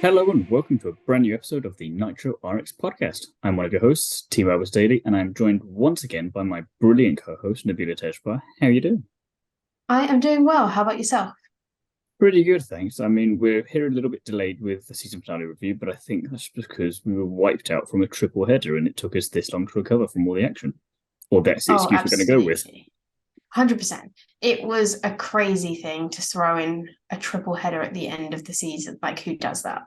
Hello and welcome to a brand new episode of the Nitro RX podcast. I'm one of your hosts, Timo Daily, and I'm joined once again by my brilliant co-host, Nabila. How are you doing? I am doing well. How about yourself? Pretty good, thanks. I mean, we're here a little bit delayed with the season finale review, but I think that's because we were wiped out from a triple header and it took us this long to recover from all the action. Or that's the Oh, excuse we're going to go with. absolutely. 100%. It was a crazy thing to throw in a triple header at the end of the season. Like, who does that?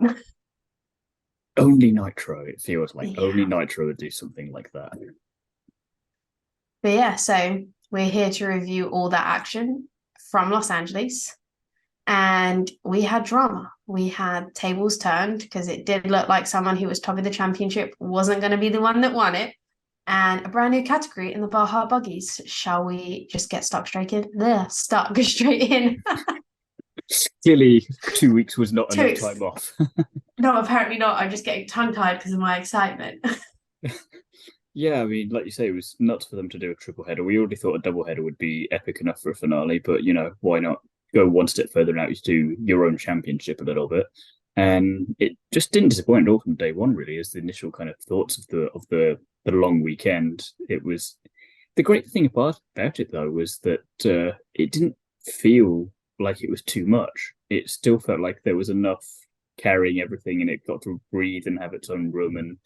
Only Nitro, it feels like. Only Yeah. Nitro would do something like that. But yeah, so we're here to review all that action from Los Angeles. And we had drama. We had tables turned because it did look like someone who was top of the championship wasn't going to be the one that won it. And a brand new category in the Baja Buggies. Shall we just get stuck straight in? There, stuck straight in. Clearly, 2 weeks was not Two enough weeks. time off. No, apparently not. I'm just getting tongue tied because of my excitement. Yeah, I mean, like you say, it was nuts for them to do a triple header. We already thought a double header would be epic enough for a finale, but why not go one step further and out to your own championship a little bit? And it just didn't disappoint at all from day one, really, as the initial kind of thoughts of the long weekend. It was the great thing about it though was that it didn't feel like it was too much. It still felt like there was enough carrying everything and it got to breathe and have its own room, and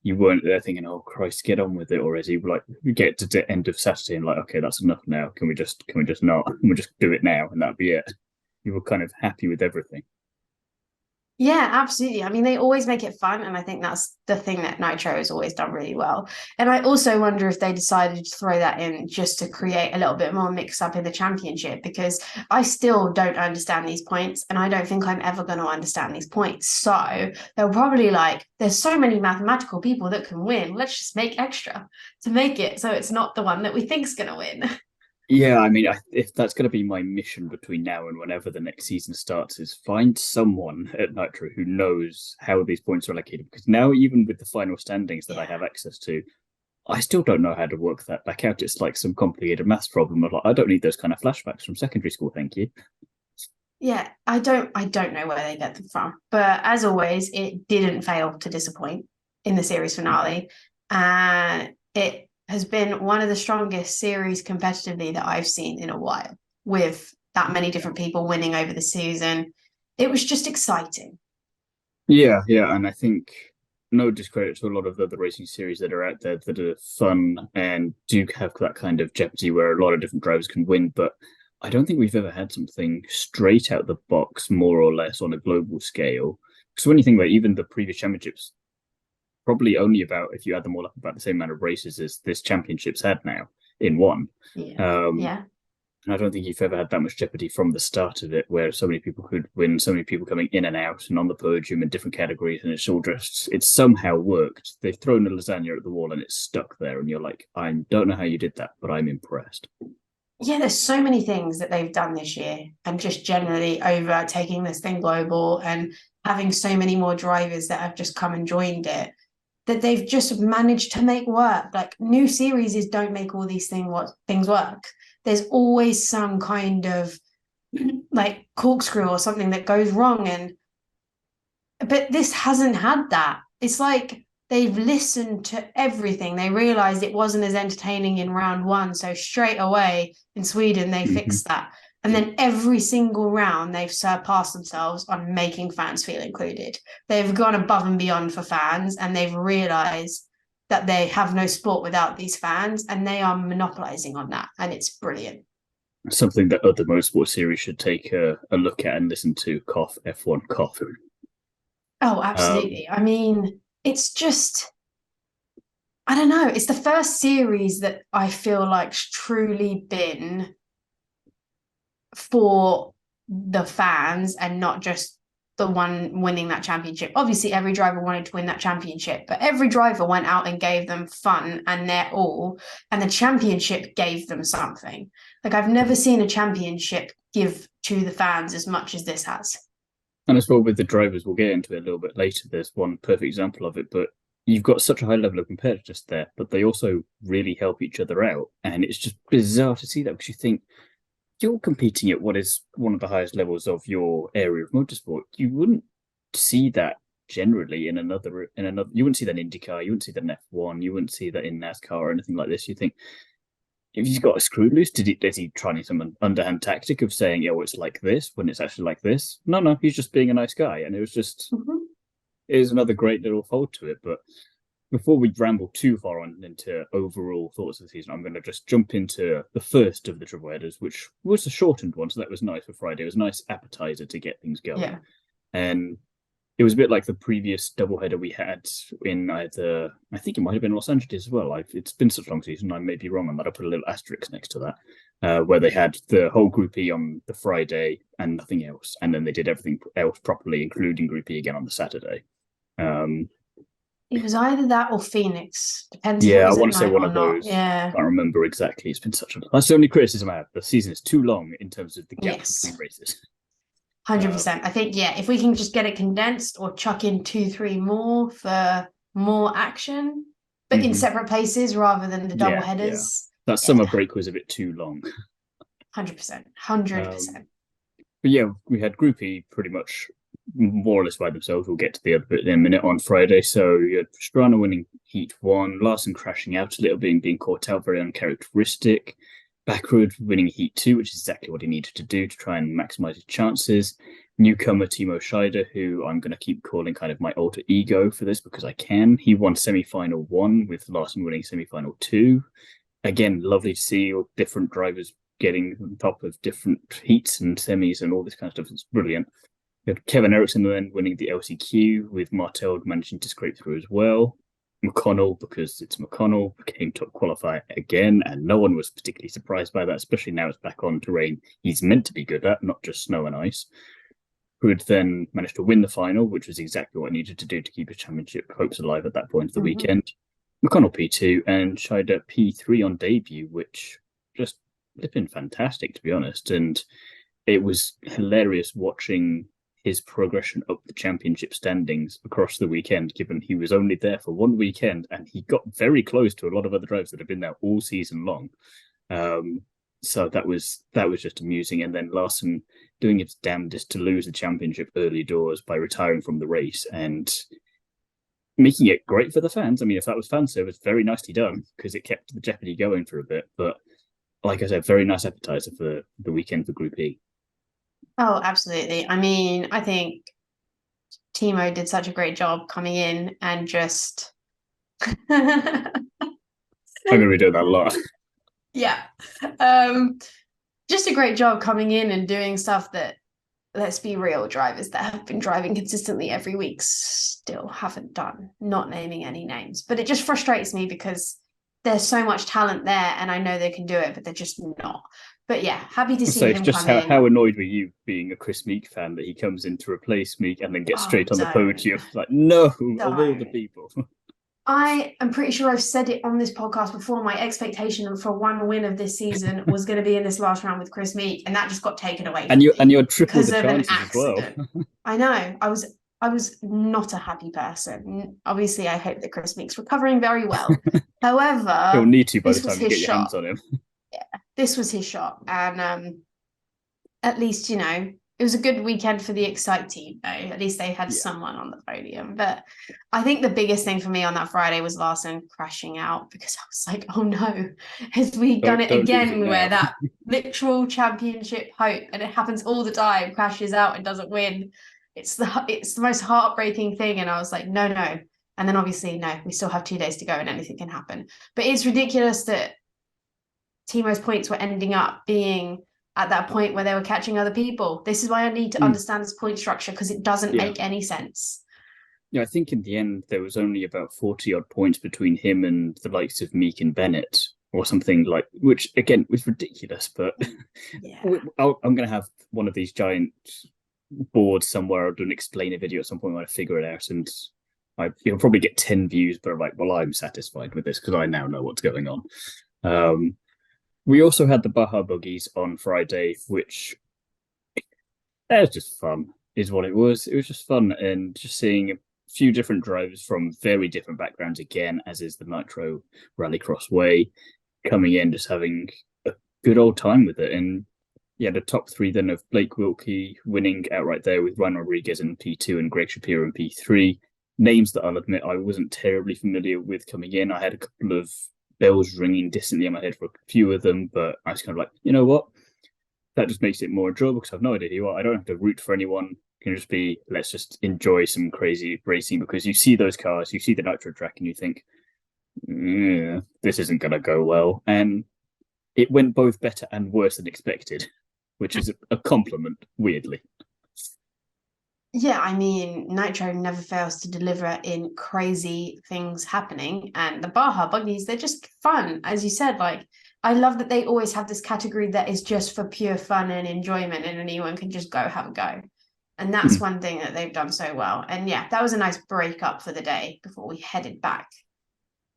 you weren't there thinking, "Oh Christ, get on with it already." Like you get to the end of Saturday and like, okay, that's enough now. Can we just not? Can we just do it now and that'd be it? You were kind of happy with everything. Yeah, absolutely. I mean, they always make it fun, and I think that's the thing that Nitro has always done really well. And I also wonder if they decided to throw that in just to create a little bit more mix up in the championship, because I still don't understand these points, and I don't think I'm ever going to understand these points. So they'll probably like, there's so many mathematical people that can win. Let's just make extra to make it so it's not the one that we think's going to win. Yeah, I mean, if that's going to be my mission between now and whenever the next season starts, is find someone at Nitro who knows how these points are allocated. Because now, even with the final standings that I Yeah. have access to, I still don't know how to work that back out. It's like some complicated maths problem. Like, I don't need those kind of flashbacks from secondary school, thank you. Yeah, I don't know where they get them from. But as always, it didn't fail to disappoint in the series finale. And it has been one of the strongest series competitively that I've seen in a while, with that many different people winning over the season. It was just exciting. Yeah, and I think no discredit to a lot of the other racing series that are out there that are fun and do have that kind of jeopardy where a lot of different drivers can win, but I don't think we've ever had something straight out the box, more or less on a global scale. Because when you think about even the previous championships, probably only about, if you add them all up, about the same amount of races as this championship's had now in one. Yeah. Um, Yeah. and I don't think you've ever had that much jeopardy from the start of it, where so many people could win, so many people coming in and out and on the podium in different categories, and it's somehow worked. They've thrown a lasagna at the wall and it's stuck there, and you're like, I don't know how you did that, but I'm impressed. Yeah, there's so many things that they've done this year, and just generally over taking this thing global and having so many more drivers that have just come and joined it, that they've just managed to make work. Like, new series don't make all these things work. There's always some kind of like corkscrew or something that goes wrong, and but this hasn't had that. It's like they've listened to everything. They realized it wasn't as entertaining in round one. So straight away in Sweden, they Mm-hmm. fixed that. And then every single round, they've surpassed themselves on making fans feel included. They've gone above and beyond for fans, and they've realized that they have no sport without these fans, and they are monopolizing on that. And it's brilliant. Something that other motorsport series should take a look at and listen to. Cough F1 cough. Oh, Um, absolutely. I mean, it's just, I don't know. It's the first series that I feel like's truly been for the fans and not just the one winning that championship. Obviously, every driver wanted to win that championship, but every driver went out and gave them fun and their all, and the championship gave them something. Like, I've never seen a championship give to the fans as much as this has. and as well with the drivers, we'll get into it a little bit later. There's one perfect example of it, but you've got such a high level of competitors there, but they also really help each other out. And it's just bizarre to see that because you think you're competing at what is one of the highest levels of your area of motorsport. You wouldn't see that generally in another. You wouldn't see that in IndyCar, you wouldn't see that in F1, you wouldn't see that in NASCAR or anything like this. You think, if he's got a screw loose, is he trying some underhand tactic of saying, "Oh, it's like this," when it's actually like this? No, he's just being a nice guy, and it was just it was another great little fold to it. But before we ramble too far on into overall thoughts of the season, I'm going to just jump into the first of the triple headers, which was a shortened one, so that was nice for Friday. It was a nice appetizer to get things going, and it was a bit like the previous doubleheader we had in either, I think it might have been Los Angeles as well. It's been such a long season, I may be wrong on that. I'll put a little asterisk next to that, where they had the whole Group E on the Friday and nothing else. And then they did everything else properly, including Group E again on the Saturday. It was either that or Phoenix, depends. Yeah, I want to say one of those. Yeah. I can't remember exactly. It's been such a... That's the only criticism I have. The season is too long in terms of the gap between races. 100%. I think, if we can just get it condensed or chuck in 2-3 more for more action, but in separate places rather than the double headers. That summer break was a bit too long. 100%. But yeah, we had Group E pretty much more or less by themselves. We'll get to the other bit in a minute on Friday. So you had Pastrana winning Heat 1, Larson crashing out a little bit, being caught out, very uncharacteristic. Backwood winning Heat 2, which is exactly what he needed to do to try and maximize his chances. Newcomer Timo Scheider, who I'm going to keep calling kind of my alter ego for this because I can. He won semi-final 1 with Larson winning semi-final 2. Again, lovely to see all different drivers getting on top of different heats and semis and all this kind of stuff. It's brilliant. We had Kevin Erickson then winning the LCQ with Martel managing to scrape through as well. McConnell, because it's McConnell, became top qualifier again, and no one was particularly surprised by that, especially now it's back on terrain he's meant to be good at, not just snow and ice. Who had then managed to win the final, which was exactly what he needed to do to keep his championship hopes alive at that point of the weekend. McConnell P2 and Scheider P3 on debut, which just flipping fantastic, to be honest. And it was hilarious watching his progression up the championship standings across the weekend, given he was only there for one weekend and he got very close to a lot of other drivers that have been there all season long. So that was just amusing. And then Larson doing his damnedest to lose the championship early doors by retiring from the race and making it great for the fans. I mean, if that was fan service, very nicely done because it kept the jeopardy going for a bit. But like I said, very nice appetizer for the weekend for Group E. Oh, absolutely. I mean, I think Timo did such a great job coming in and just... I'm going to be doing that a lot. Yeah. Just a great job coming in and doing stuff that, let's be real, drivers that have been driving consistently every week still haven't done. Not naming any names. But it just frustrates me because there's so much talent there and I know they can do it, but they're just not. But yeah, happy to see him come in. How annoyed were you being a Chris Meek fan that he comes in to replace Meek and then gets straight on the podium? Like, no, of all the people. I am pretty sure I've said it on this podcast before. My expectation for one win of this season was going to be in this last round with Chris Meek, and that just got taken away. And you're triple the chances as well. I know. I was not a happy person. Obviously, I hope that Chris Meek's recovering very well. However, he'll need to by the time you get your hands on him. Yeah, this was his shot, and at least it was a good weekend for the Excite team. Though at least they had someone on the podium. But I think the biggest thing for me on that Friday was Larson crashing out because I was like, oh no, has we done it again? Where that literal championship hope, and it happens all the time, crashes out and doesn't win. It's the most heartbreaking thing. And I was like, no. And then obviously, no, we still have 2 days to go and anything can happen. But it's ridiculous that Timo's points were ending up being at that point where they were catching other people. This is why I need to understand this point structure because it doesn't make any sense. Yeah, I think in the end there was only about 40 odd points between him and the likes of Meek and Bennett or something like, which again was ridiculous. But I'm going to have one of these giant boards somewhere. I'll do an explainer video at some point when I figure it out, and you'll probably get 10 views. But I'm like, well, I'm satisfied with this because I now know what's going on. We also had the Baja Buggies on Friday, which was just fun, is what it was. It was just fun, and just seeing a few different drivers from very different backgrounds again, as is the Nitro Rallycross way, coming in, just having a good old time with it. And yeah, the top three then of Blake Wilkie winning outright there with Ryan Rodriguez in P2 and Greg Shapiro in P3. Names that I'll admit I wasn't terribly familiar with coming in. I had a couple of bells ringing distantly in my head for a few of them, but I was kind of like, you know what? That just makes it more enjoyable because I've no idea who you are. I don't have to root for anyone. It can just be, let's just enjoy some crazy racing because you see those cars, you see the nitro track, and you think, yeah, this isn't going to go well. And it went both better and worse than expected, which is a compliment, weirdly. Yeah, I mean, Nitro never fails to deliver in crazy things happening. And the Baja buggies, they're just fun. As you said, like, I love that they always have this category that is just for pure fun and enjoyment, and anyone can just go have a go. And that's one thing that they've done so well. And yeah, that was a nice break up for the day before we headed back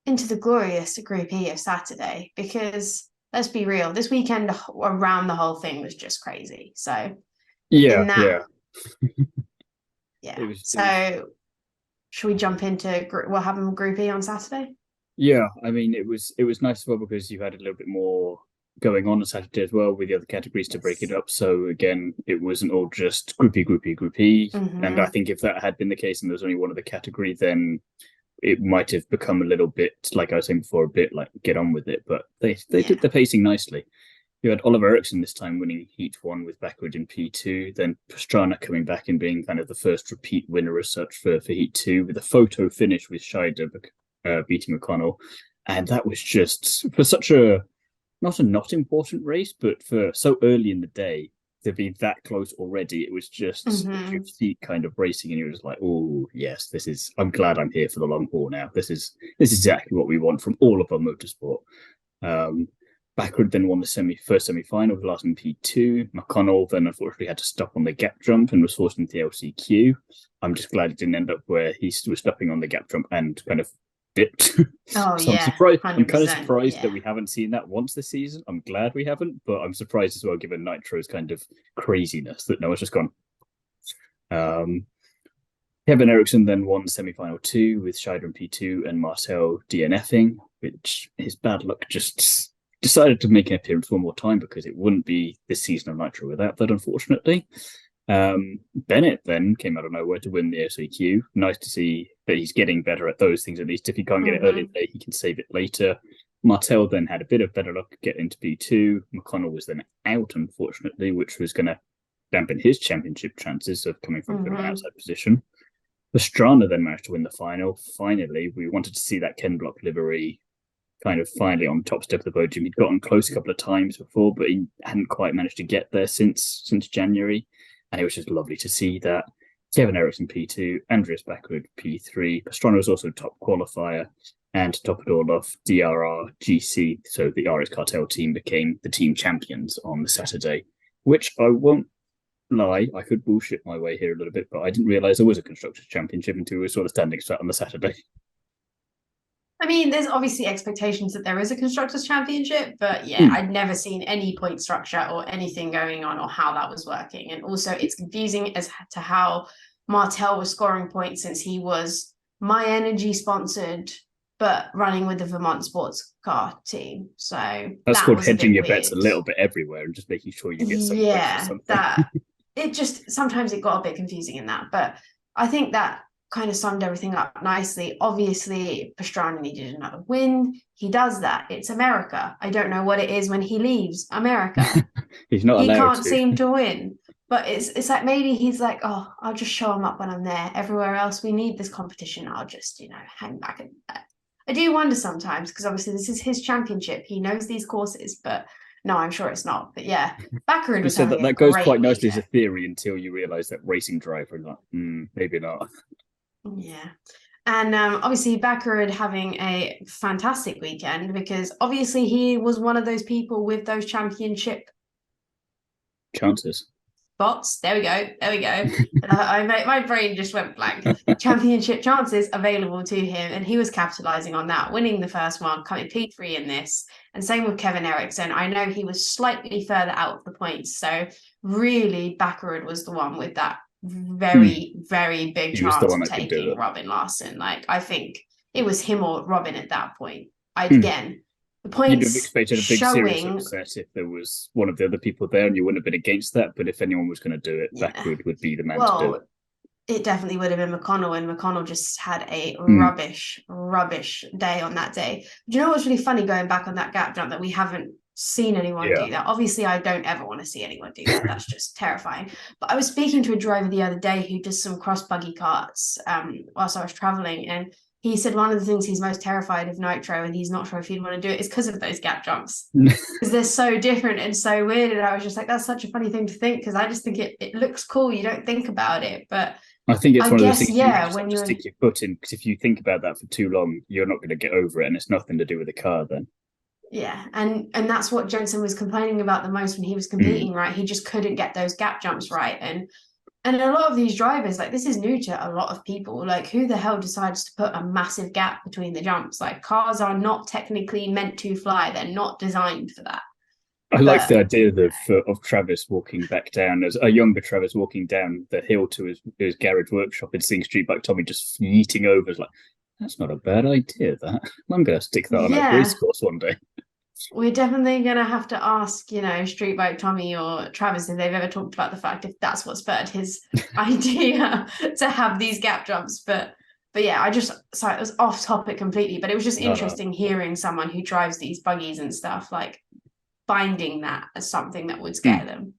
into the glorious Group E of Saturday, because let's be real, this weekend around the whole thing was just crazy. So yeah, yeah. So should we jump into what happened with Group E on Saturday? Yeah, I mean it was nice as well because you had a little bit more going on Saturday as well with the other categories to break it up. So again, it wasn't all just Group E, Group E, Group E. And I think if that had been the case and there was only one other category, then it might have become a little bit, like I was saying before, a bit like get on with it. But they did the pacing nicely. You had Oliver Erickson this time winning Heat 1 with Backward in P2, then Pastrana coming back and being kind of the first repeat winner as such for Heat 2 with a photo finish with Scheider beating McConnell. And that was just for such a not important race, but for so early in the day to be that close already, it was just seat kind of racing, and you're just like, oh yes, I'm glad I'm here for the long haul now. This is exactly what we want from all of our motorsport. Backward then won the first semi-final with last in P2. McConnell then unfortunately had to stop on the gap jump and was forced into the LCQ. I'm just glad it didn't end up where he was stopping on the gap jump and kind of dipped. Oh, so yeah. I'm surprised. I'm kind of surprised that we haven't seen that once this season. I'm glad we haven't, but I'm surprised as well given Nitro's kind of craziness that no one's just gone. Kevin Erickson then won semi-final 2 with Scheider in P2 and Martel DNFing, which his bad luck just decided to make an appearance one more time because it wouldn't be this season of Nitro without that, unfortunately. Bennett then came out of nowhere to win the SAQ. Nice to see that he's getting better at those things, at least. If he can't get it early in the day, he can save it later. Martel then had a bit of better luck getting into P2. McConnell was then out, unfortunately, which was going to dampen his championship chances of coming from an outside position. Pastrana then managed to win the final. Finally, we wanted to see that Ken Block livery kind of finally on top step of the podium. He'd gotten close a couple of times before, but he hadn't quite managed to get there since January. And it was just lovely to see that. Kevin Erickson P2, Andreas Backward P3. Pastrana was also top qualifier. And to top it all off, DRR GC, so the RX Cartel team, became the team champions on the Saturday, which I won't lie, I could bullshit my way here a little bit, but I didn't realise there was a Constructors' Championship until we were sort of standing straight on the Saturday. I mean, there's obviously expectations that there is a Constructors' Championship, but yeah, I'd never seen any point structure or anything going on or how that was working. And also it's confusing as to how Martel was scoring points since he was My Energy sponsored, but running with the Vermont sports car team. So that's called hedging your bets a little bit everywhere and just making sure you get some points for something. That it just sometimes it got a bit confusing in that, but I think that kind of summed everything up nicely. Obviously, Pastrana needed another win. He does that. It's America. I don't know what it is when he leaves America. He's not allowed to. He can't seem to win. But it's like maybe he's like, oh, I'll just show him up when I'm there. Everywhere else, we need this competition. I'll just, hang back. And I do wonder sometimes because obviously this is his championship. He knows these courses, but no, I'm sure it's not. But yeah, Backward was having that goes quite nicely as a theory until you realise that racing driver is like, maybe not. Yeah. And obviously Backward having a fantastic weekend because obviously he was one of those people with those championship chances. Spots. There we go. My brain just went blank. Championship chances available to him, and he was capitalizing on that, winning the first one, coming P3 in this. And same with Kevin Erickson. I know he was slightly further out of the points, so really Backward was the one with that very, very big chance of taking Robin Larson. Like I think it was him or Robin at that point. Again, The You'd have points expected a big serious showing, upset if there was one of the other people there, and you wouldn't have been against that. But if anyone was going to do it, yeah. Backwood would be the man to do it. Well, it definitely would have been McConnell, and McConnell just had a Mm. rubbish day on that day. Do you know what's really funny going back on that gap jump that we haven't seen anyone Yeah. do that? Obviously, I don't ever want to see anyone do that. That's just terrifying. But I was speaking to a driver the other day who does some cross buggy carts whilst I was traveling, and he said one of the things he's most terrified of Nitro, and he's not sure if he'd want to do it, is because of those gap jumps. Because they're so different and so weird. And I was just like, that's such a funny thing to think, because I just think it looks cool. You don't think about it. But I think it's I one of those guess, things you really yeah, just have when to you're, stick your foot in, because if you think about that for too long, you're not going to get over it, and it's nothing to do with the car then. yeah, and that's what Jensen was complaining about the most when he was Mm. competing, right? He just couldn't get those gap jumps right. And a lot of these drivers, like, this is new to a lot of people. Like, who the hell decides to put a massive gap between the jumps? Like, cars are not technically meant to fly. They're not designed for that. I like the But idea of Travis walking back down, as a younger Travis walking down the hill to his garage workshop and seeing Street Bike Tommy just yeeting over. It's like, that's not a bad idea, that. I'm going to stick that on a race yeah, course one day. we're definitely going to have to ask, Street Bike Tommy or Travis if they've ever talked about the fact if that's what spurred his idea to have these gap jumps. But yeah, sorry, it was off topic completely, but it was just No, no. interesting hearing someone who drives these buggies and stuff, like, finding that as something that would Mm. scare them.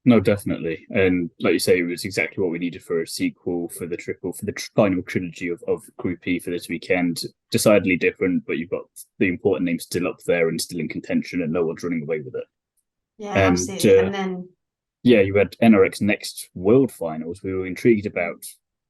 No, definitely. And like you say, it was exactly what we needed for a sequel for the final trilogy of Group E for this weekend. Decidedly different, but you've got the important names still up there and still in contention, and no one's running away with it. Yeah, And absolutely. And then yeah, you had NRX next World Finals. We were intrigued about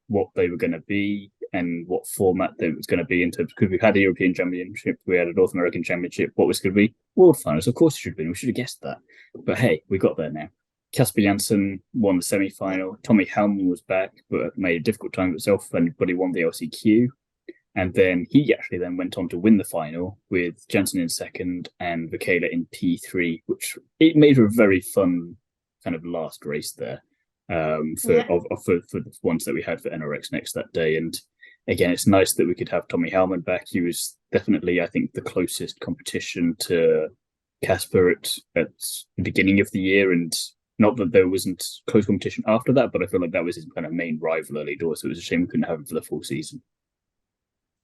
what they were going to be and what format they was going to be in terms, because we had a European Championship, we had a North American Championship. What was going to be World Finals? Of course, it should have been. We should have guessed that. But hey, we got there now. Casper Janssen won the semi-final. Tommy Hellman was back, but made a difficult time for himself, but he won the LCQ. And then he actually then went on to win the final with Janssen in second and Michaela in P3, which it made for a very fun kind of last race there for the ones that we had for NRX next that day. And again, it's nice that we could have Tommy Hellman back. He was definitely, I think, the closest competition to Casper at the beginning of the year, and not that there wasn't close competition after that, but I feel like that was his kind of main rival early doors. So it was a shame we couldn't have him for the full season.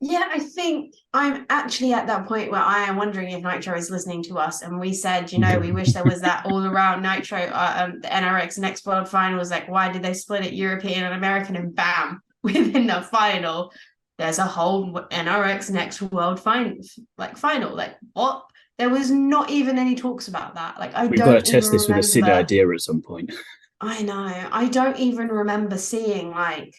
yeah, I think I'm actually at that point where I am wondering if Nitro is listening to us. And we said, we wish there was that all around Nitro, the NRX next World Finals. Like, why did they split it European and American? And bam, within the final, there's a whole NRX next World final. Like, what? There was not even any talks about that. Like, I We've got to don't even test this with a silly remember. idea at some point. I know. I don't even remember seeing, like,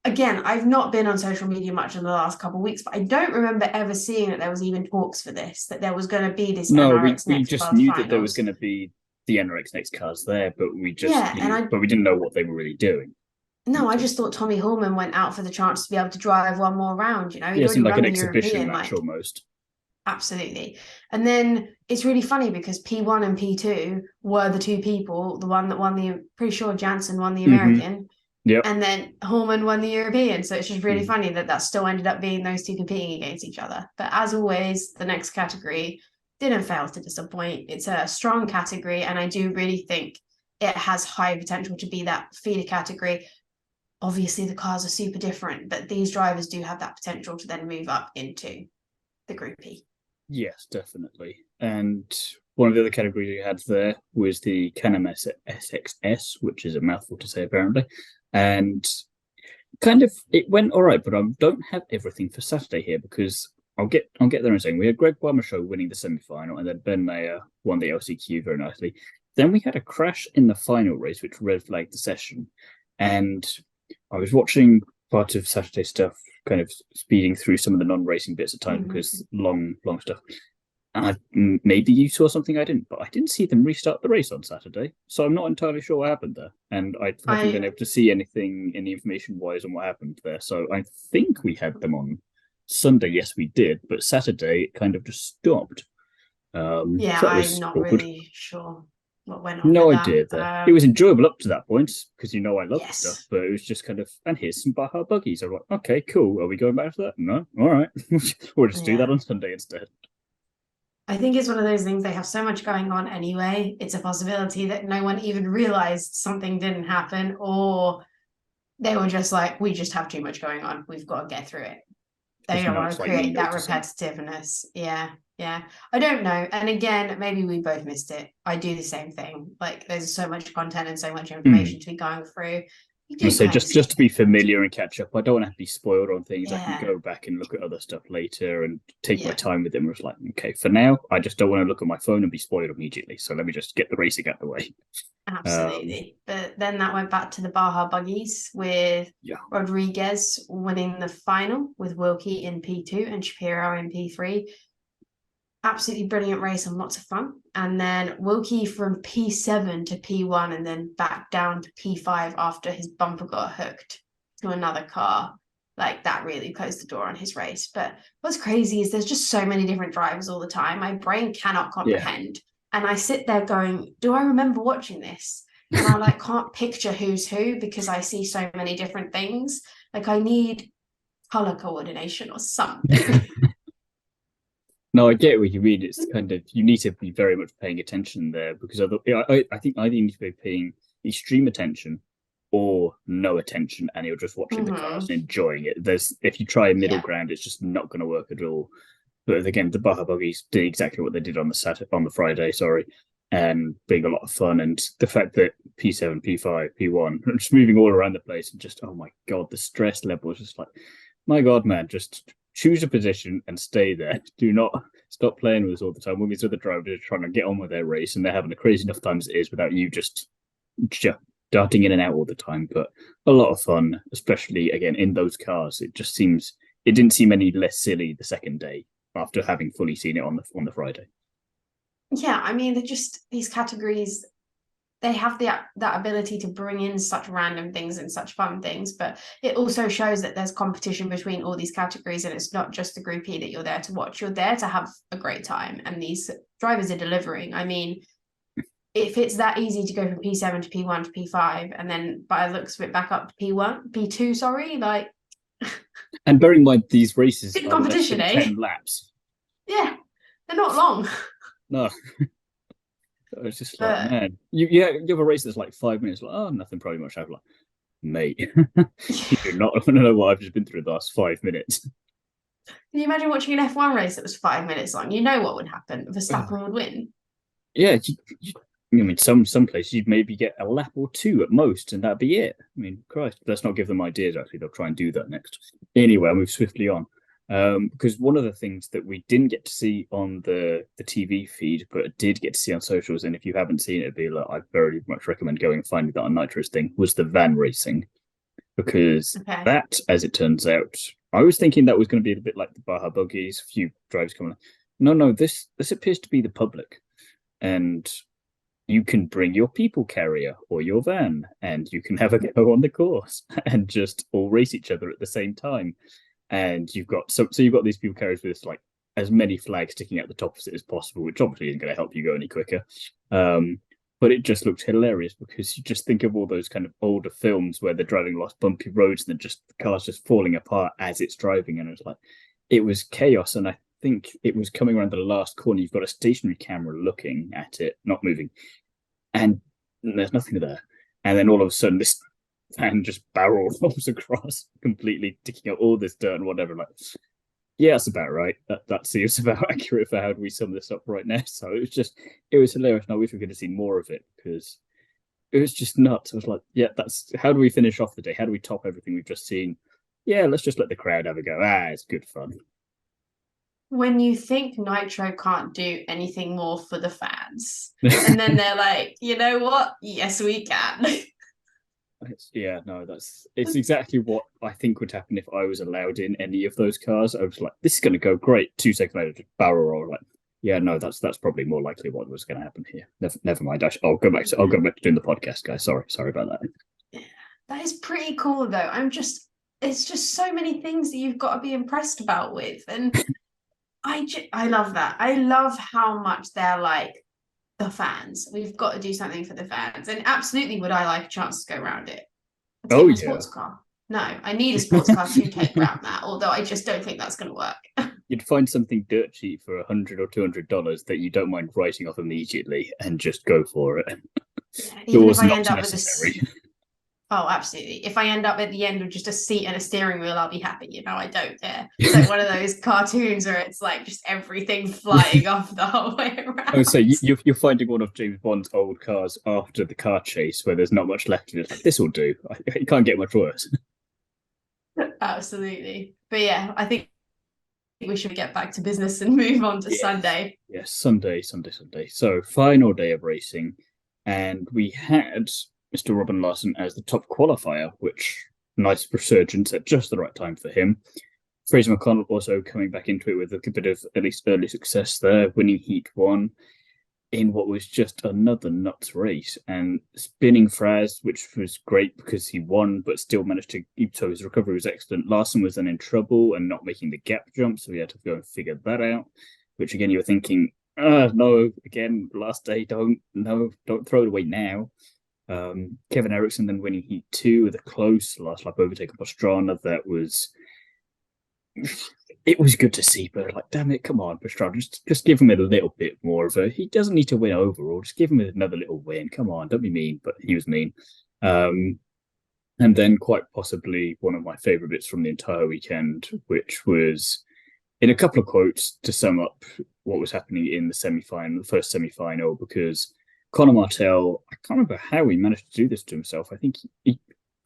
again, I've not been on social media much in the last couple of weeks, but I don't remember ever seeing that there was even talks for this, that there was going to be this No, NRX we next just World knew that there was Finals. going to be the NRX next cars there, but we just Yeah, and but we didn't know what they were really doing. I just thought Tommy Hallman went out for the chance to be able to drive one more round. He'd Yeah, it already seemed like run an the exhibition European, match like, almost. absolutely. And then it's really funny because P1 and P2 were the two people, the one that won pretty sure Jansen won the American. Yep. And then Hallman won the European. So it's just really Mm. funny that still ended up being those two competing against each other. But as always, the next category didn't fail to disappoint. It's a strong category, and I do really think it has high potential to be that feeder category. Obviously, the cars are super different, but these drivers do have that potential to then move up into the Group E. Yes, definitely. And one of the other categories we had there was the Can AMs SXS, which is a mouthful to say apparently. And kind of it went all right, but I don't have everything for Saturday here because I'll get there in a second. We had Greg Show winning the semi-final, and then Ben Mayer won the LCQ very nicely. Then we had a crash in the final race, which red flagged the session. And I was watching part of Saturday stuff, kind of speeding through some of the non-racing bits at times because long stuff. And maybe you saw something I didn't, but I didn't see them restart the race on Saturday, so I'm not entirely sure what happened there. And I haven't been able to see anything, any information-wise on what happened there. So I think we had them on Sunday. Yes, we did, but Saturday it kind of just stopped. Yeah, so I'm not really sure what went on. No idea there. It was enjoyable up to that point because I love yes. stuff, but it was just kind of, and here's some Baja buggies. I'm like, okay, cool. Are we going back to that? No, all right, we'll just do that on Sunday instead. I think it's one of those things, they have so much going on anyway. It's a possibility that no one even realized something didn't happen, or they were just like, we just have too much going on. We've got to get through it. They Just don't no, want it's to like me create that noticing. repetitiveness. Yeah, yeah. I don't know. And again, maybe we both missed it. I do the same thing. Like, there's so much content and so much Mm. information to be going through. You I'm do say kind of just skip to be it. familiar and catch up. I don't want to be spoiled on things. I can Yeah, go back and look at other stuff later and take my yeah. time with them. It's like, okay, for now, I just don't want to look at my phone and be spoiled immediately. So let me just get the racing out of the way. Um, Absolutely. But then that went back to the Baja buggies with yeah, Rodriguez winning the final with Wilkie in P2 and Shapiro in P3. Absolutely brilliant race and lots of fun. And then Wilkie from P7 to P1 and then back down to P5 after his bumper got hooked to another car. Like, that really closed the door on his race. But what's crazy is there's just so many different drivers all the time. My brain cannot yeah. comprehend. And I sit there going, do I remember watching this? And I like can't picture who's who because I see so many different things. Like, I need color coordination or something. No, I get what you mean. It's kind of you need to be very much paying attention there because I think either you need to be paying extreme attention or no attention, and you're just watching the cars Mm-hmm. and enjoying it. There's if you try a middle Yeah. ground, it's just not going to work at all. But again, the Baja Buggies did exactly what they did on the Friday, sorry, and being a lot of fun. And the fact that P7, P5, P1, just moving all around the place and just oh my god, the stress level is just like my god, man, just choose a position and stay there. Do not stop playing with us all the time. When these other drivers are trying to get on with their race and they're having a crazy enough time as it is without you just darting in and out all the time. But a lot of fun, especially again in those cars. It didn't seem any less silly the second day after having fully seen it on the Friday. Yeah, I mean, they're just these categories, they have that ability to bring in such random things and such fun things, but it also shows that there's competition between all these categories, and it's not just the Group E that you're there to watch. You're there to have a great time, and these drivers are delivering. I mean, if it's that easy to go from P7 to P1 to P5, and then by the looks of it back up to P1, P2, sorry, like, And bearing in mind these races good are less competition, than eh? 10 laps. Yeah, they're not long. No, it's just like But man, you have a race that's like 5 minutes. Like oh, nothing probably much happened. Like mate, you do not want to know what I've just been through the last 5 minutes. can you imagine watching an F1 race that was 5 minutes long? You know what would happen. Oh, Verstappen would win. yeah, I mean, some places you'd maybe get a lap or two at most, and that'd be it. I mean, Christ, let's not give them ideas. Actually, they'll try and do that next. Anyway, I'll move swiftly on. Because one of the things that we didn't get to see on the TV feed, but did get to see on socials, and if you haven't seen it, Bila, I very much recommend going and finding that on Nitro's thing, was the van racing. Because Okay. that, as it turns out, I was thinking that was going to be a bit like the Baja Buggies, a few drivers coming. No, this appears to be the public, and you can bring your people carrier or your van and you can have a go on the course and just all race each other at the same time. And you've got these people carriers with like as many flags sticking out the top of it as possible, which obviously isn't going to help you go any quicker. Um, but it just looked hilarious because you just think of all those kind of older films where they're driving lost bumpy roads and then just the car's just falling apart as it's driving, and it was chaos. And I think it was coming around the last corner. You've got a stationary camera looking at it, not moving, and there's nothing there. And then all of a sudden, this van just barrel rolls across, completely digging up all this dirt and whatever. Like, yeah, that's about right. That seems about accurate for how do we sum this up right now. So it was hilarious. And I wish we could have seen more of it because it was just nuts. I was like, yeah, that's how do we finish off the day? How do we top everything we've just seen? Yeah, let's just let the crowd have a go. It's good fun. When you think Nitro can't do anything more for the fans, and then they're like, you know what? Yes, we can. Yeah, no, it's exactly what I think would happen if I was allowed in any of those cars. I was like, this is going to go great. 2 seconds later, just barrel roll. Like, yeah, no, that's probably more likely what was going to happen here. Never mind. I'll go back to doing the podcast, guys. Sorry about that. That is pretty cool, though. It's just so many things that you've got to be impressed about with, and I love that. I love how much they're like, the fans. We've got to do something for the fans. And absolutely, would I like a chance to go around it? I'll take Oh my yeah. sports car. No, I need a sports car to take around that, although I just don't think that's going to work. you'd find something dirt cheap for $100 or $200 that you don't mind writing off immediately and just go for it. Yeah, even if Yours I not end up necessary. with oh, absolutely. If I end up at the end with just a seat and a steering wheel, I'll be happy. I don't care. It's like one of those cartoons where it's like just everything flying off the whole way around. Oh, so you're finding one of James Bond's old cars after the car chase where there's not much left. And it's like, this will do. It can't get much worse. Absolutely. But yeah, I think we should get back to business and move on to Sunday. Yes, Sunday. So final day of racing, and we had Mr. Robin Larson as the top qualifier, which nice resurgence at just the right time for him. Fraser McConnell also coming back into it with a bit of at least early success there, winning Heat 1 in what was just another nuts race, and spinning Fraz, which was great because he won, but still managed to, so his recovery was excellent. Larson was then in trouble and not making the gap jump, so he had to go and figure that out, which again, you were thinking, no, again, last day, don't throw it away now. Kevin Erickson then winning Heat 2 with a close last lap overtake of Pastrana. That was, it was good to see, but like, damn it, come on, Pastrana, just give him a little bit more of a, he doesn't need to win overall, just give him another little win. Come on, don't be mean, but he was mean. And then quite possibly one of my favorite bits from the entire weekend, which was in a couple of quotes to sum up what was happening in the first semi-final, because Conor Martel, I can't remember how he managed to do this to himself. I think he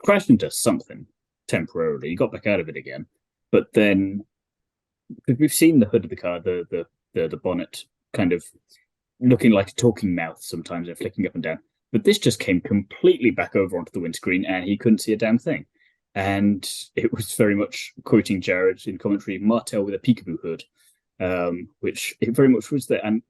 crashed into something temporarily. He got back out of it again. But then, because we've seen the hood of the car, the bonnet kind of looking like a talking mouth sometimes and flicking up and down. But this just came completely back over onto the windscreen and he couldn't see a damn thing. And it was very much, quoting Jared in commentary, Martel with a peekaboo hood, which it very much was there. And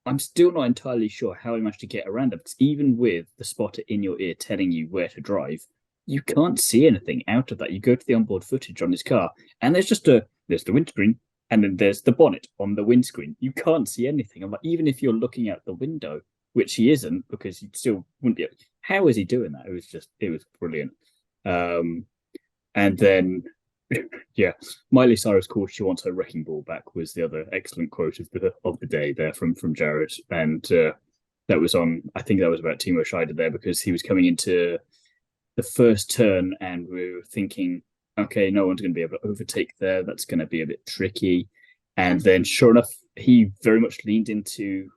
I'm still not entirely sure how he managed to get around it, because even with the spotter in your ear telling you where to drive, you can't see anything out of that. You go to the onboard footage on his car, and there's the windscreen, and then there's the bonnet on the windscreen. You can't see anything. I'm like, even if you're looking out the window, which he isn't, because you still wouldn't be able, how is he doing that? It was brilliant. And then, yeah, Miley Cyrus calls she wants her wrecking ball back was the other excellent quote of the day there from Jared. And that was on, I think that was about Timo Scheider there, because he was coming into the first turn and we were thinking, okay, no one's going to be able to overtake there. That's going to be a bit tricky. And then sure enough, he very much leaned into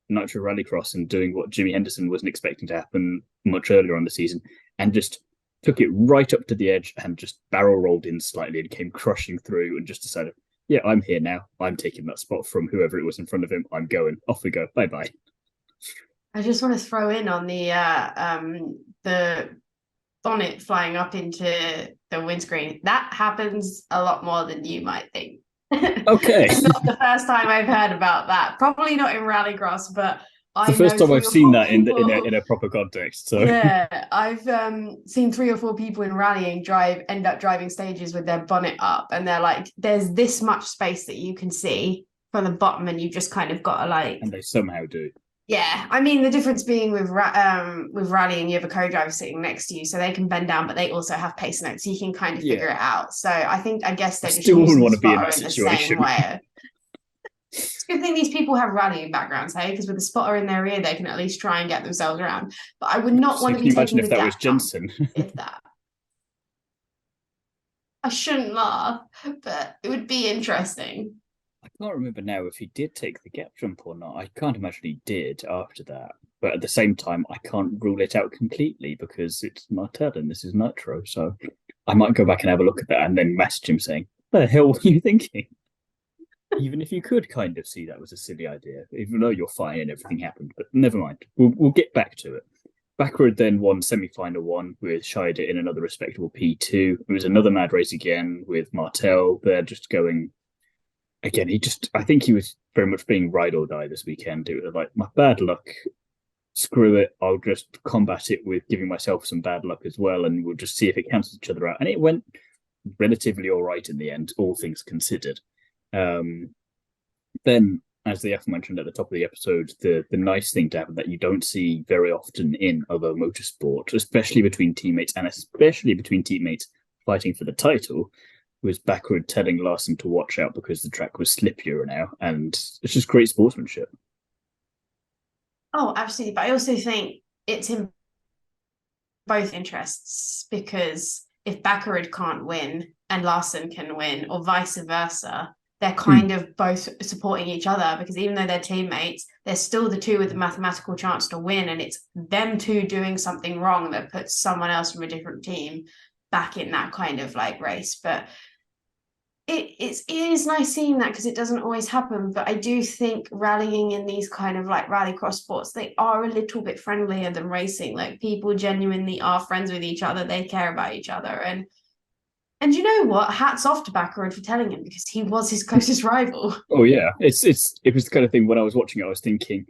Nitro Rallycross and doing what Jimmy Henderson wasn't expecting to happen much earlier on the season, and just took it right up to the edge and just barrel rolled in slightly and came crushing through and just decided, yeah, I'm here now. I'm taking that spot from whoever it was in front of him. I'm going. Off we go. Bye-bye. I just want to throw in on the bonnet flying up into the windscreen. That happens a lot more than you might think. Okay. It's not the first time I've heard about that. Probably not in Rallycross, but it's the first time I've seen that in a proper context. So yeah, I've seen 3 or 4 people in rallying end up driving stages with their bonnet up, and they're like, there's this much space that you can see from the bottom, and you just kind of got to like. And they somehow do. Yeah, I mean the difference being with rallying, you have a co-driver sitting next to you, so they can bend down, but they also have pace notes, so you can kind of figure it out. So I guess they just still use wouldn't want the to be in spotter that in the situation. same way. It's a good thing these people have rallying backgrounds, hey? Because with the spotter in their ear, they can at least try and get themselves around. But I would not want to be taking the gap. Can you imagine if that was Jensen? If that. I shouldn't laugh, but it would be interesting. I can't remember now if he did take the gap jump or not. I can't imagine he did after that. But at the same time, I can't rule it out completely because it's Martel and this is Nitro. So I might go back and have a look at that and then message him saying, what the hell were you thinking? Even if you could kind of see that was a silly idea, even though you're fine and everything happened. But never mind. We'll get back to it. Backward then won semi-final 1 with Scheider in another respectable P2. It was another mad race again with Martel. They're just going... Again, I think he was very much being ride or die this weekend. It was like, my bad luck, screw it. I'll just combat it with giving myself some bad luck as well, and we'll just see if it cancels each other out. And it went relatively all right in the end, all things considered. Then, as the aforementioned at the top of the episode, the nice thing to happen that you don't see very often in other motorsport, especially between teammates and especially between teammates fighting for the title, was backward telling Larson to watch out because the track was slippier now, and it's just great sportsmanship. Oh, absolutely. But I also think it's in both interests, because if Backerud can't win and Larson can win, or vice versa, they're kind of both supporting each other, because even though they're teammates, they're still the two with the mathematical chance to win, and it's them two doing something wrong that puts someone else from a different team back in that kind of like race. But it is nice seeing that, because it doesn't always happen. But I do think rallying in these kind of like rallycross sports, they are a little bit friendlier than racing. Like, people genuinely are friends with each other, they care about each other. And you know what? Hats off to Backerud for telling him, because he was his closest rival. Oh yeah, it was the kind of thing when I was watching it, I was thinking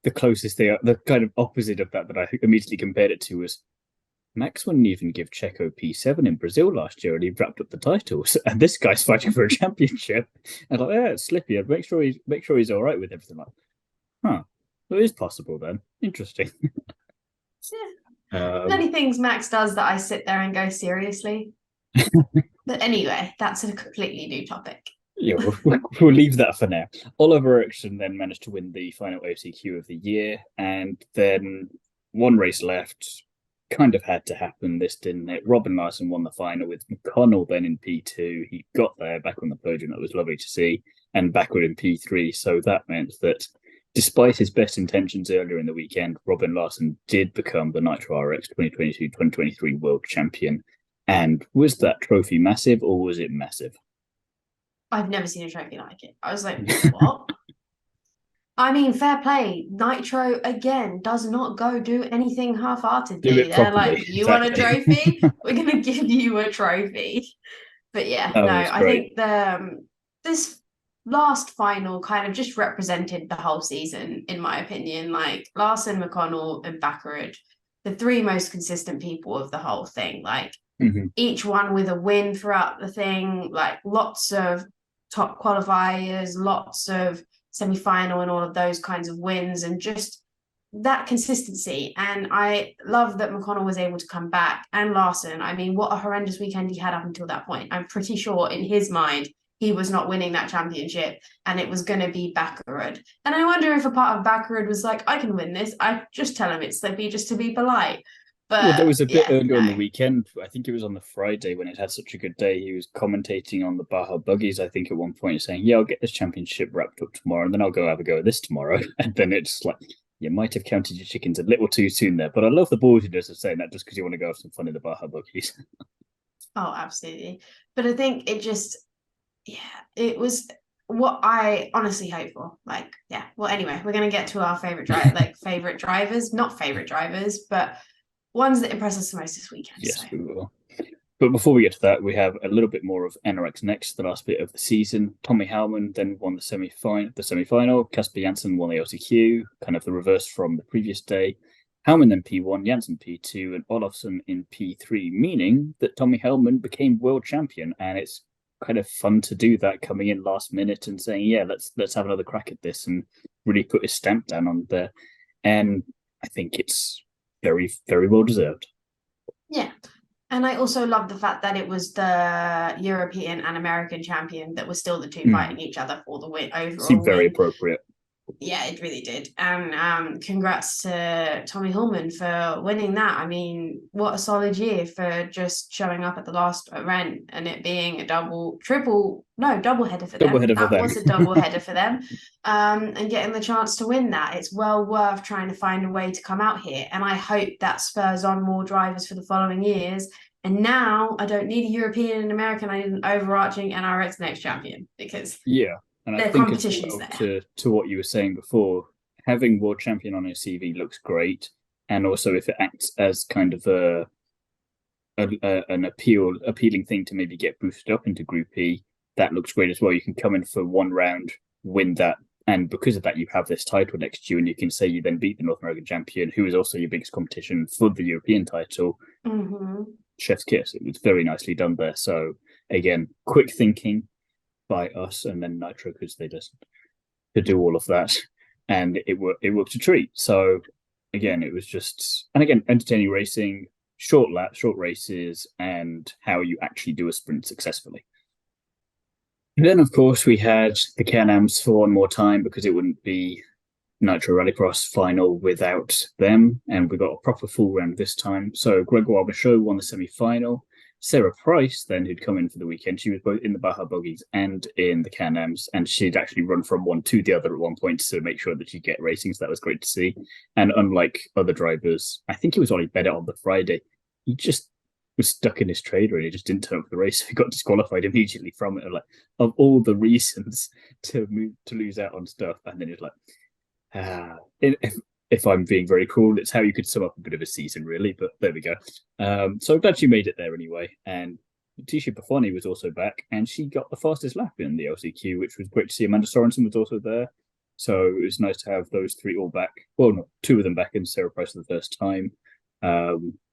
the closest they are, the kind of opposite of that I immediately compared it to was Max wouldn't even give Checo P7 in Brazil last year, and he wrapped up the titles. And this guy's fighting for a championship, and like, yeah, it's slippy. Make sure he's all right with everything. Like, huh? Well, it is possible then. Interesting. Yeah. Many things Max does that I sit there and go, seriously. But anyway, that's a completely new topic. Yeah, we'll leave that for now. Oliver Erickson then managed to win the final OTQ of the year, and then one race left. Kind of had to happen, this, didn't it? Robin Larson won the final with McConnell then in P2. He got there back on the podium. That was lovely to see, and backward in P3. So that meant that despite his best intentions earlier in the weekend, Robin Larson did become the Nitro RX 2022-2023 world champion. And was that trophy massive, or was it massive? I've never seen a trophy like it. I was like, what? I mean, fair play. Nitro, again, does not go do anything half-heartedly. They're like, you want a trophy? We're going to give you a trophy. But yeah, no, I think this last final kind of just represented the whole season, in my opinion. Like, Larson, McConnell, and Backerud, the three most consistent people of the whole thing. Like, each one with a win throughout the thing, like lots of top qualifiers, lots of semi-final and all of those kinds of wins, and just that consistency. And I love that McConnell was able to come back, and Larson. I mean, what a horrendous weekend he had up until that point. I'm pretty sure in his mind he was not winning that championship, and it was going to be Backerud. And I wonder if a part of Backerud was like, I can win this. I just tell him it's slippy just to be polite. But there was a bit earlier on the weekend. I think it was on the Friday when it had such a good day. He was commentating on the Baja Buggies, I think, at one point, saying, yeah, I'll get this championship wrapped up tomorrow, and then I'll go have a go at this tomorrow. And then it's like, you might have counted your chickens a little too soon there. But I love the ballsiness of saying that just because you want to go have some fun in the Baja Buggies. Oh, absolutely. But I think it just, it was what I honestly hope for. Like, yeah. Well, anyway, we're going to get to our favorite drivers, not favorite drivers, but ones that impress us the most this weekend. Yes, we will. But before we get to that, we have a little bit more of NRX next, the last bit of the season. Tommy Hellman then won the semi-final. Casper Janssen won the LTQ, kind of the reverse from the previous day. Hellman then P1, Janssen P2, and Olofsson in P3, meaning that Tommy Hellman became world champion. And it's kind of fun to do that, coming in last minute and saying, yeah, let's have another crack at this, and really put his stamp down on there. And I think it's very, very well deserved. Yeah. And I also love the fact that it was the European and American champion that was still the two fighting each other for the win overall. Seemed very appropriate. Yeah, it really did. And congrats to Tommy Hillman for winning that. I mean, what a solid year for just showing up at the last event and it being a double header for them. That was a double header for them. And getting the chance to win that. It's well worth trying to find a way to come out here. And I hope that spurs on more drivers for the following years. And now I don't need a European and American, I need an overarching NRX next champion, because and I think as well, to what you were saying before, having world champion on your CV looks great, and also if it acts as kind of an appealing thing to maybe get boosted up into Group E, that looks great as well. You can come in for one round, win that, and because of that, you have this title next to you, and you can say you then beat the North American champion, who is also your biggest competition for the European title. Chef's kiss. It was very nicely done there. So again, quick thinking by us, and then Nitro, because they just to do all of that, and it worked a treat. So again, it was just, and again, entertaining racing. short laps, short races, and how you actually do a sprint successfully. And then, of course, we had the Can AMs for one more time because it wouldn't be Nitro Rallycross final without them, and we got a proper full round this time. So Gregoire Michaud won the semi-final. Sarah Price, then, who'd come in for the weekend, she was both in the Baja Buggies and in the Can Ams, and she'd actually run from one to the other at one point to make sure that she'd get racing, so that was great to see. And unlike other drivers, I think it was Ollie Bennett on the Friday, he just was stuck in his trailer and he just didn't turn up for the race. So he got disqualified immediately from it. Like, of all the reasons to lose out on stuff, and then he's like, if I'm being very cruel, it's how you could sum up a bit of a season, really. But there we go. So I'm glad she made it there anyway. And Tisha Buffoni was also back, and she got the fastest lap in the LCQ, which was great to see. Amanda Sorensen was also there. So it was nice to have those three all back. Well, not two of them back, and Sarah Price for the first time.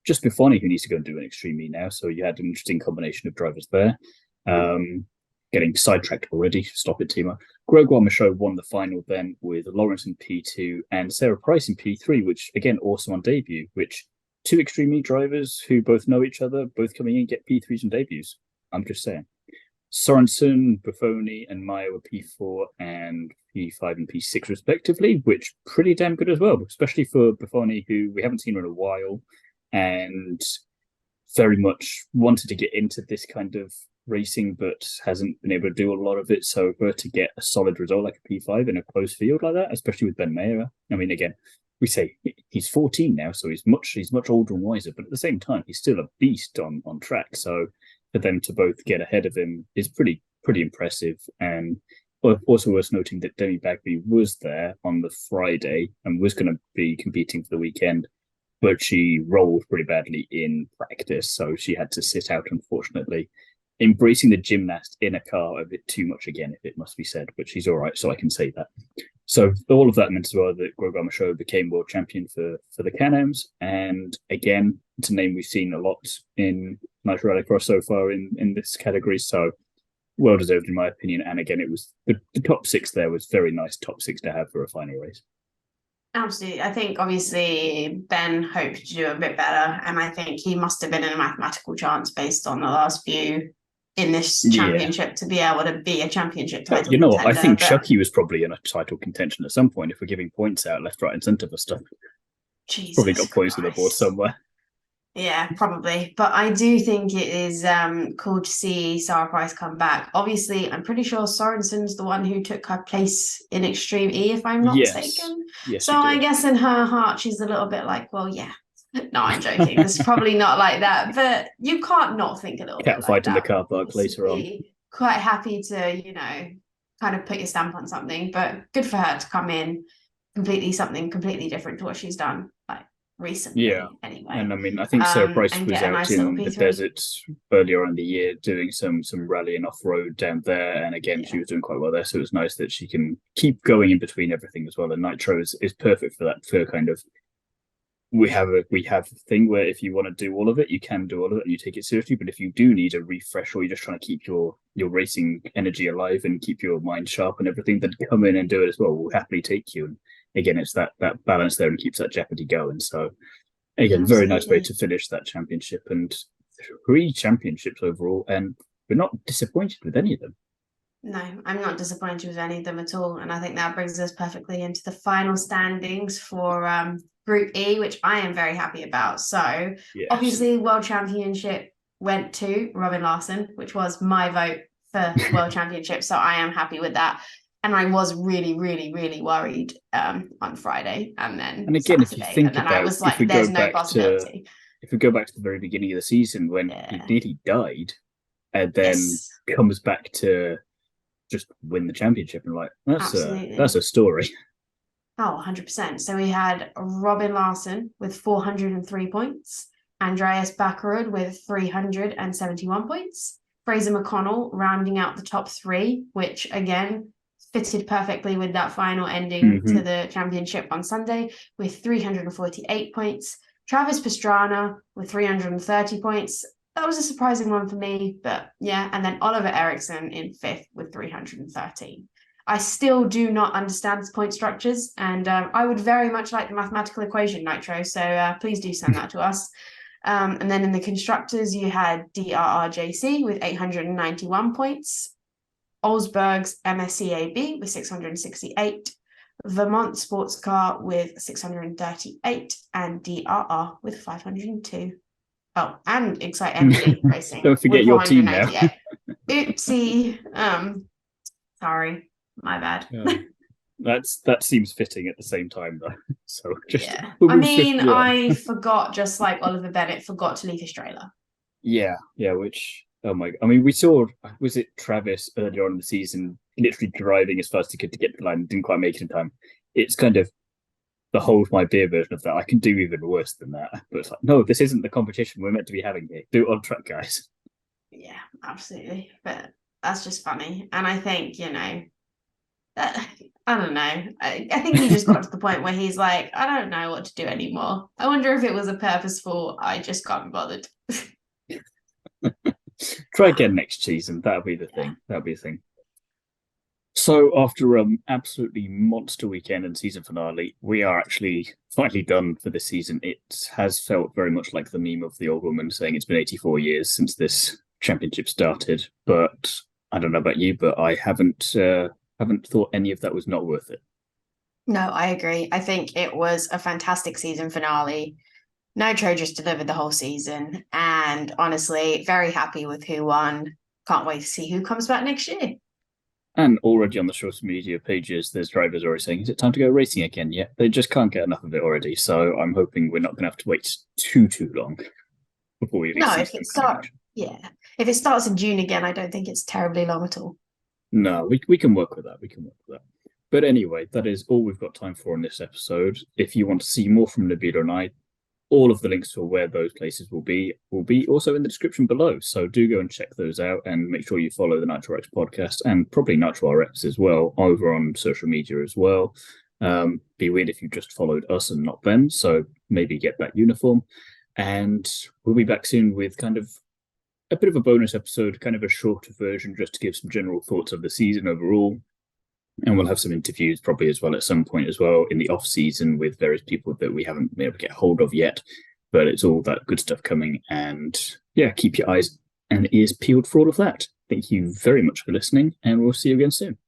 Just Buffoni, who needs to go and do an Extreme E now. So you had an interesting combination of drivers there. Getting sidetracked already. Stop it, Timo. Gregoire Michaud won the final then with Lawrence in P2 and Sarah Price in P3, which again, awesome on debut, which two Extreme E drivers who both know each other, both coming in, get P3s and debuts. I'm just saying. Sorensen, Buffoni, and Maya were P4 and P5 and P6 respectively, which pretty damn good as well, especially for Buffoni, who we haven't seen in a while and very much wanted to get into this kind of racing, but hasn't been able to do a lot of it. So for her to get a solid result like a P5 in a close field like that, especially with Ben Mayer, I mean, again, we say he's 14 now, so he's much older and wiser, but at the same time, he's still a beast on track. So for them to both get ahead of him is pretty impressive. And also worth noting that Demi Bagby was there on the Friday and was going to be competing for the weekend, but she rolled pretty badly in practice, so she had to sit out, unfortunately. Embracing the gymnast in a car a bit too much again, if it must be said, but she's all right, so I can say that. So all of that meant as well that Gregoire Michaud became world champion for the Can AMs, and again, it's a name we've seen a lot in Nitro Rallycross so far in this category, so well deserved in my opinion. And again, it was the top six there was very nice top six to have for a final race. Absolutely. I think obviously Ben hoped to do a bit better, and I think he must have been in a mathematical chance based on the last few in this championship to be able to be a championship title. You know what? I think Chucky was probably in a title contention at some point if we're giving points out left, right, and centre for stuff. Jesus probably got points on the board somewhere. Yeah, probably. But I do think it is cool to see Sarah Price come back. Obviously, I'm pretty sure Sorensen's the one who took her place in Extreme E, if I'm not mistaken. Yes, so I guess in her heart, she's a little bit like, well, yeah. No, I'm joking. It's probably not like that. But you can't not think a little bit like fight that. in the car park later on. Quite happy to, kind of put your stamp on something. But good for her to come in something completely different to what she's done. Like, recently anyway. And I mean, I think Sarah Price was out in the desert earlier in the year doing some rallying off-road down there, and again she was doing quite well there, so it was nice that she can keep going in between everything as well. And Nitro is perfect for that, for kind of we have a thing where if you want to do all of it, you can do all of it and you take it seriously, but if you do need a refresh or you're just trying to keep your racing energy alive and keep your mind sharp and everything, then come in and do it as well. We'll happily take you. And again, it's that balance there and keeps that jeopardy going. So again, very nice way to finish that championship, and 3 championships overall, and we're not disappointed with any of them. No, I'm not disappointed with any of them at all. And I think that brings us perfectly into the final standings for Group E, which I am very happy about. So obviously World Championship went to Robin Larson, which was my vote for World Championship. So I am happy with that. And I was really, really, really worried on Friday, and then again, Saturday, if you think about, I was like, "There's no possibility." If we go back to the very beginning of the season when he nearly died, and then comes back to just win the championship, and like that's a story. Oh, 100%. So we had Robin Larson with 403 points, Andreas Bakkerud with 371 points, Fraser McConnell rounding out the top 3, which again fitted perfectly with that final ending to the championship on Sunday with 348 points. Travis Pastrana with 330 points. That was a surprising one for me, but yeah. And then Oliver Erickson in 5th with 313. I still do not understand point structures, and I would very much like the mathematical equation, Nitro, so please do send that to us. And then in the constructors, you had DRRJC with 891 points, Olsberg's MSCAB with 668, Vermont Sports Car with 638, and DRR with 502. Oh, and Excite Energy Racing. Don't forget your team now. Oopsie. Sorry, my bad. That seems fitting at the same time, though. So just I mean, I forgot, just like Oliver Bennett forgot to leave his trailer. Yeah, which, oh my, I mean, we saw, was it Travis earlier on in the season, literally driving as fast as he could to get to the line and didn't quite make it in time. It's kind of the hold my beer version of that. I can do even worse than that. But it's like, no, this isn't the competition we're meant to be having here. Do it on track, guys. Yeah, absolutely. But that's just funny. And I think, I don't know. I think he just got to the point where he's like, I don't know what to do anymore. I wonder if it was a purposeful, I just can't be bothered. Try again next season. That'll be the thing. That'll be the thing. So after absolutely monster weekend and season finale, we are actually finally done for this season. It has felt very much like the meme of the old woman saying it's been 84 years since this championship started. But I don't know about you, but I haven't thought any of that was not worth it. No, I agree. I think it was a fantastic season finale. Nitro just delivered the whole season. And honestly, very happy with who won. Can't wait to see who comes back next year. And already on the social media pages, there's drivers already saying, is it time to go racing again yet? They just can't get enough of it already. So I'm hoping we're not going to have to wait too long before we if it starts in June again, I don't think it's terribly long at all. No, we can work with that. But anyway, that is all we've got time for in this episode. If you want to see more from Nabila and I, all of the links for where those places will be also in the description below. So do go and check those out and make sure you follow the Nitro RX podcast and probably Nitro RX as well over on social media as well. Be weird if you just followed us and not them. So maybe get that uniform. And we'll be back soon with kind of a bit of a bonus episode, kind of a shorter version, just to give some general thoughts of the season overall. And we'll have some interviews probably as well at some point as well in the off season with various people that we haven't been able to get hold of yet. But it's all that good stuff coming. And keep your eyes and ears peeled for all of that. Thank you very much for listening, and we'll see you again soon.